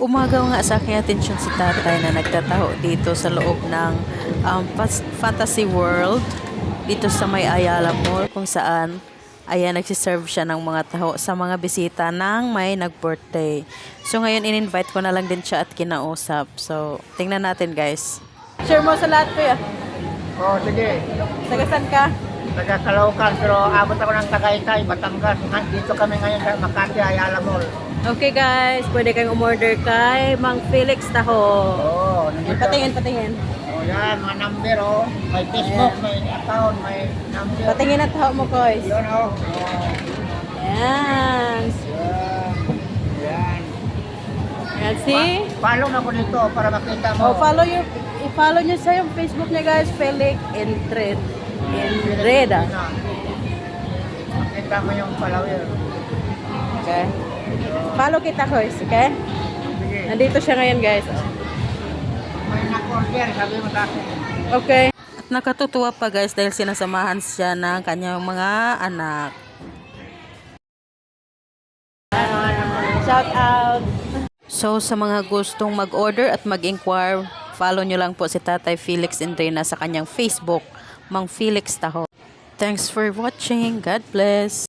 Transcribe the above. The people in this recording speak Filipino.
Umagaw nga sa aking atensyon si tatay na nagtataho dito sa loob ng Fantasy World dito sa may Ayala Mall kung saan ayan nagsiserve siya ng mga taho sa mga bisita ng may nag-birthday. So ngayon in-invite ko na lang din siya at kinausap. So tingnan natin guys. Share mo sa lahat ko ya. Oh, sige. Tagasan ka? Taga Caloocan, pero abot ako ng Tagaytay, Batangas. Dito kami ngayon sa Makati, Ayala Mall. Okay guys, pwede kayong umorder kay Mang Felix Taho. Oo, nandito. Patingin. Oh, yan, mga number, oh. May Facebook, may account, may number. Patingin at taho mo, guys. Yun, oh. Yan. Yan. Yan, see? Follow na ko dito para makita mo. Oh, i-follow nyo sa yung Facebook niya, guys. Felix Enreda. Makita mo yung follower. Okay. Follow kita, guys. Okay? Sige. Nandito siya ngayon, guys. May na-order, sabi mo sa akin. Okay. At nakatutuwa pa, guys, dahil sinasamahan siya ng kanyang mga anak. Shout out! So, sa mga gustong mag-order at mag-inquire, follow nyo lang po si Tatay Felix Enreda sa kanyang Facebook, Mang Felix Taho. Thanks for watching. God bless!